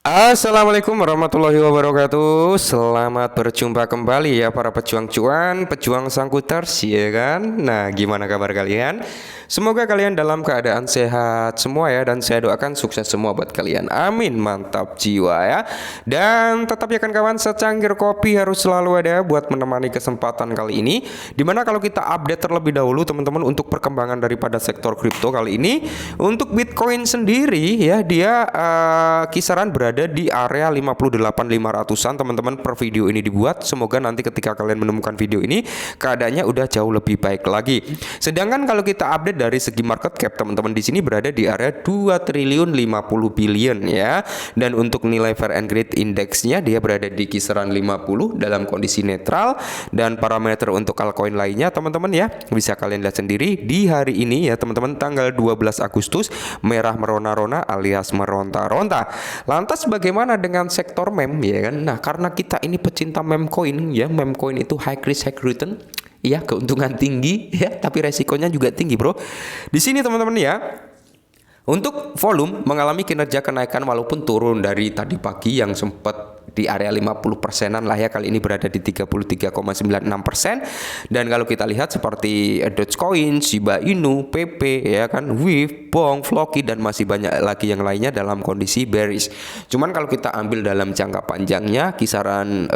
Assalamualaikum warahmatullahi wabarakatuh. Selamat berjumpa kembali ya para pejuang cuan, pejuang sangkuters ya kan. Nah, gimana kabar kalian? Semoga kalian dalam keadaan sehat semua ya, dan saya doakan sukses semua buat kalian. Amin, mantap jiwa ya. Dan tetap ya kan kawan, secangkir kopi harus selalu ada buat menemani kesempatan kali ini. Dimana kalau kita update terlebih dahulu teman-teman untuk perkembangan daripada sektor kripto kali ini. Untuk Bitcoin sendiri ya, dia kisaran berada di area 58.500-an teman-teman per video ini dibuat. Semoga nanti ketika kalian menemukan video ini keadaannya udah jauh lebih baik lagi. Sedangkan kalau kita update dari segi market cap teman-teman di sini berada di area 2 triliun 50 billion ya. Dan untuk nilai fair and grade indeksnya dia berada di kisaran 50 dalam kondisi netral, dan parameter untuk altcoin lainnya teman-teman ya bisa kalian lihat sendiri di hari ini ya teman-teman, tanggal 12 Agustus merah merona-rona alias meronta-ronta. Lantas bagaimana dengan sektor meme ya kan? Nah, karena kita ini pecinta meme coin ya, meme coin itu high risk high return. Iya, keuntungan tinggi ya, tapi resikonya juga tinggi, Bro. Di sini teman-teman ya, untuk volume mengalami kinerja kenaikan walaupun turun dari tadi pagi yang sempat di area 50%-an lah ya, kali ini berada di 33,96%. Dan kalau kita lihat seperti Dogecoin, Shiba Inu, PP ya kan, WIF, Bong, Floki, dan masih banyak lagi yang lainnya dalam kondisi bearish. Cuman kalau kita ambil dalam jangka panjangnya kisaran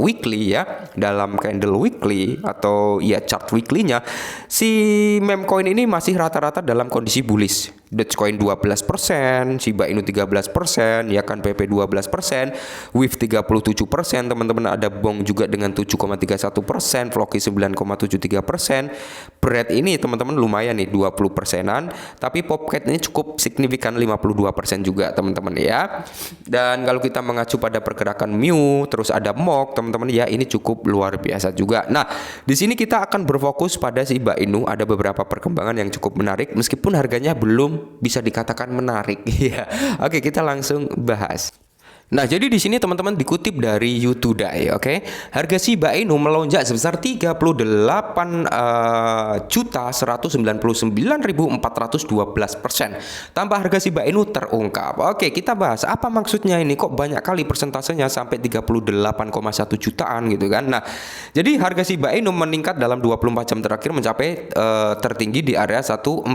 weekly ya, dalam candle weekly atau ya chart weekly-nya, si meme coin ini masih rata-rata dalam kondisi bullish. Dogecoin 12%, Shiba Inu 13%, ya kan, PP 12%, WIF 37%, teman-teman ada Bong juga dengan 7,31%, Floki 9,73%. Bread ini teman-teman lumayan nih 20%-an, tapi Popcat ini cukup signifikan 52% juga teman-teman ya. Dan kalau kita mengacu pada pergerakan Mu, terus ada MOK teman-teman ya, ini cukup luar biasa juga. Nah, di sini kita akan berfokus pada Shiba Inu. Ada beberapa perkembangan yang cukup menarik meskipun harganya belum bisa dikatakan menarik ya. Oke, kita langsung bahas. Nah, jadi di sini teman-teman dikutip dari U2Day, oke. Harga Shiba Inu melonjak sebesar 38.199.412%. Tanpa harga Shiba Inu terungkap. Oke, kita bahas apa maksudnya ini, kok banyak kali persentasenya sampai 38,1 jutaan gitu kan. Nah, jadi harga Shiba Inu meningkat dalam 24 jam terakhir mencapai tertinggi di area 1468.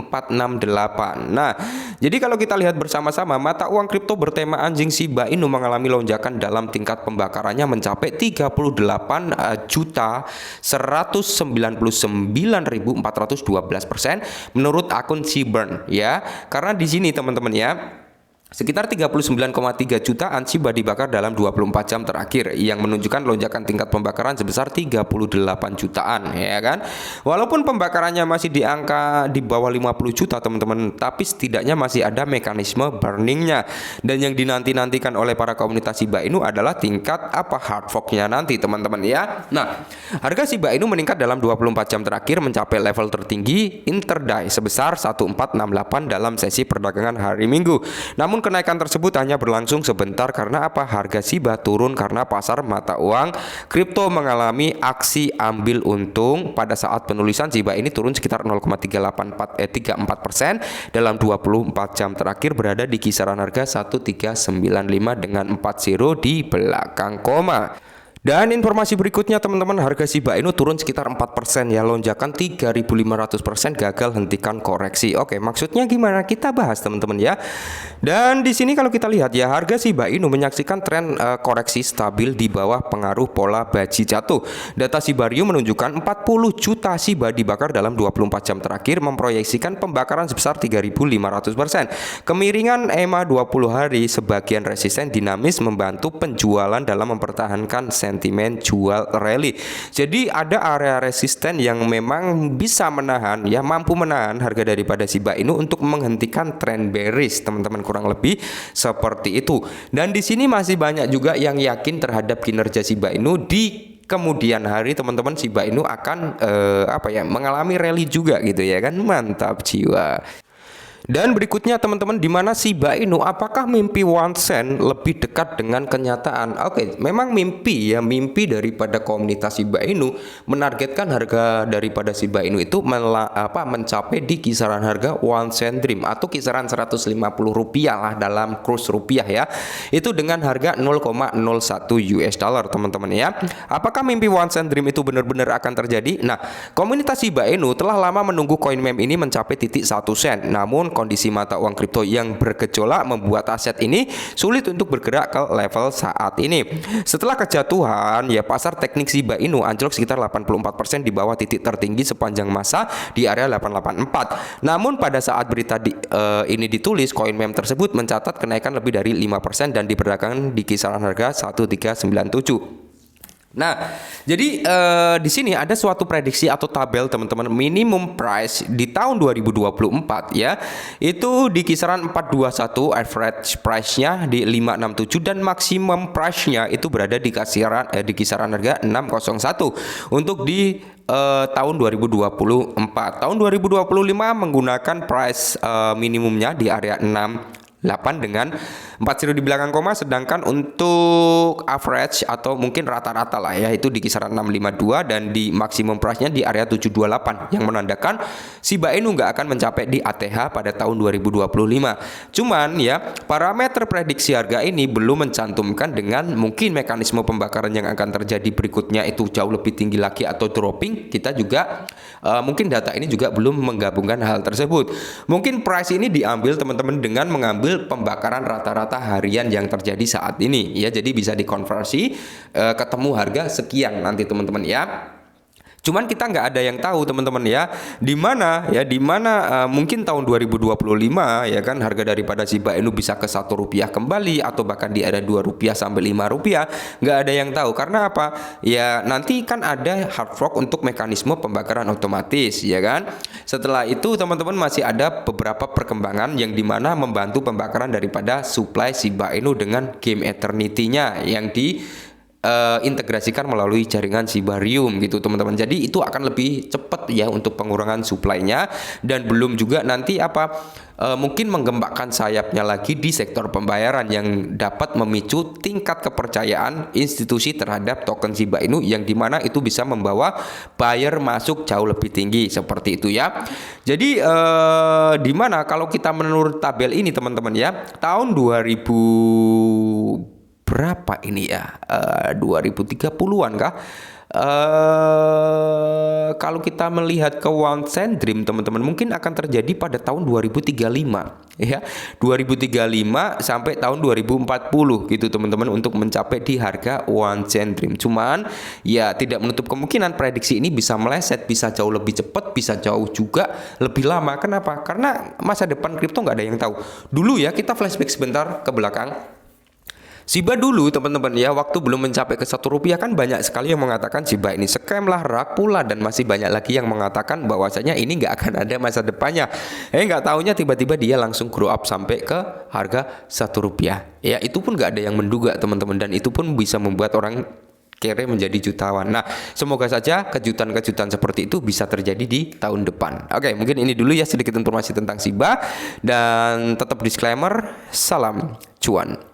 Nah, jadi kalau kita lihat bersama-sama, mata uang kripto bertema anjing Shiba Inu mengalami lonjakan dalam tingkat pembakarannya mencapai 38.199.412% menurut akun Seaburn ya. Karena di sini teman-teman ya, sekitar 39,3 jutaan Shiba dibakar dalam 24 jam terakhir, yang menunjukkan lonjakan tingkat pembakaran sebesar 38 jutaan ya kan. Walaupun pembakarannya masih di angka di bawah 50 juta teman-teman, tapi setidaknya masih ada mekanisme burningnya. Dan yang dinanti-nantikan oleh para komunitas Shiba Inu adalah tingkat hard forknya nanti teman-teman ya. Nah, harga Shiba Inu meningkat dalam 24 jam terakhir mencapai level tertinggi intraday sebesar 1468 dalam sesi perdagangan hari Minggu. Namun kenaikan tersebut hanya berlangsung sebentar karena harga Shiba turun karena pasar mata uang kripto mengalami aksi ambil untung. Pada saat penulisan Shiba ini turun sekitar 0,34% dalam 24 jam terakhir, berada di kisaran harga 1395 dengan 40 di belakang koma. Dan informasi berikutnya teman-teman, harga Shiba Inu turun sekitar 4% ya, lonjakan 3.500% gagal hentikan koreksi. Oke, maksudnya gimana? Kita bahas teman-teman ya. Dan di sini kalau kita lihat ya, harga Shiba Inu menyaksikan tren koreksi stabil di bawah pengaruh pola baji jatuh. Data Shibarium menunjukkan 40 juta Shiba dibakar dalam 24 jam terakhir, memproyeksikan pembakaran sebesar 3.500%. Kemiringan EMA 20 hari sebagian resisten dinamis membantu penjualan dalam mempertahankan sentimen jual rally. Jadi ada area resisten yang memang bisa menahan ya, mampu menahan harga daripada Shiba Inu untuk menghentikan tren bearish teman-teman, kurang lebih seperti itu. Dan di sini masih banyak juga yang yakin terhadap kinerja Shiba Inu di kemudian hari teman-teman. Shiba Inu akan mengalami rally juga gitu ya kan, mantap jiwa. Dan berikutnya teman-teman, di mana Shiba Inu, apakah mimpi One Cent lebih dekat dengan kenyataan? Oke, memang mimpi ya, mimpi daripada komunitas Shiba Inu menargetkan harga daripada Shiba Inu itu mencapai di kisaran harga One Cent Dream atau kisaran 150 rupiah lah dalam kurs rupiah ya. Itu dengan harga 0,01 US dollar teman-teman ya. Apakah mimpi One Cent Dream itu benar-benar akan terjadi? Nah, komunitas Shiba Inu telah lama menunggu koin meme ini mencapai titik 1 sen. Namun kondisi mata uang kripto yang bergejolak membuat aset ini sulit untuk bergerak ke level saat ini. Setelah kejatuhan ya, pasar teknik Shiba Inu anjlok sekitar 84% di bawah titik tertinggi sepanjang masa di area 884. Namun pada saat berita ini ditulis, koin meme tersebut mencatat kenaikan lebih dari 5% dan diperdagangkan di kisaran harga 1397. Nah, jadi di sini ada suatu prediksi atau tabel teman-teman, minimum price di tahun 2024 ya, itu di kisaran 421, average price-nya di 567 dan maksimum price-nya itu berada di kisaran harga 601 untuk di tahun 2024. Tahun 2025 menggunakan price minimumnya di area 68 dengan 40 di belakang koma, sedangkan untuk average atau mungkin rata-rata lah ya, itu di kisaran 652 dan di maksimum price-nya di area 728 yang menandakan Shiba Inu nggak akan mencapai di ATH pada tahun 2025. Cuman ya, parameter prediksi harga ini belum mencantumkan dengan mungkin mekanisme pembakaran yang akan terjadi berikutnya itu jauh lebih tinggi lagi atau dropping. Kita juga mungkin data ini juga belum menggabungkan hal tersebut. Mungkin price ini diambil teman-teman dengan mengambil pembakaran rata-rata harian yang terjadi saat ini ya, jadi bisa dikonversi ketemu harga sekian nanti teman-teman ya. Cuman kita nggak ada yang tahu teman-teman ya, di mana mungkin tahun 2025 ya kan harga daripada Shiba Inu bisa ke Rp1 kembali atau bahkan di area Rp2 sampai Rp5, nggak ada yang tahu. Karena apa? Ya nanti kan ada hard fork untuk mekanisme pembakaran otomatis ya kan. Setelah itu teman-teman masih ada beberapa perkembangan yang dimana membantu pembakaran daripada supply Shiba Inu dengan game eternity-nya yang integrasikan melalui jaringan Shibarium gitu teman-teman. Jadi itu akan lebih cepat ya untuk pengurangan supply-nya, dan belum juga nanti mungkin mengembangkan sayapnya lagi di sektor pembayaran yang dapat memicu tingkat kepercayaan institusi terhadap token Shiba Inu, yang dimana itu bisa membawa buyer masuk jauh lebih tinggi seperti itu ya. Jadi dimana kalau kita menurut tabel ini teman-teman ya, tahun 2000 berapa ini ya, 2030-an kah? Kalau kita melihat ke One Cent Dream teman-teman, mungkin akan terjadi pada tahun 2035 ya, 2035 sampai tahun 2040 gitu teman-teman untuk mencapai di harga One Cent Dream. Cuman ya tidak menutup kemungkinan prediksi ini bisa meleset, bisa jauh lebih cepat, bisa jauh juga lebih lama. Kenapa? Karena masa depan kripto nggak ada yang tahu. Dulu ya, kita flashback sebentar ke belakang. Shiba dulu teman-teman ya, waktu belum mencapai ke Rp1 kan banyak sekali yang mengatakan Shiba ini scam lah, rug pula, dan masih banyak lagi yang mengatakan bahwasanya ini nggak akan ada masa depannya. Nggak taunya tiba-tiba dia langsung grow up sampai ke harga Rp1. Ya itu pun nggak ada yang menduga teman-teman, dan itu pun bisa membuat orang kere menjadi jutawan. Nah, semoga saja kejutan-kejutan seperti itu bisa terjadi di tahun depan. Oke, mungkin ini dulu ya sedikit informasi tentang Shiba, dan tetap disclaimer, salam cuan.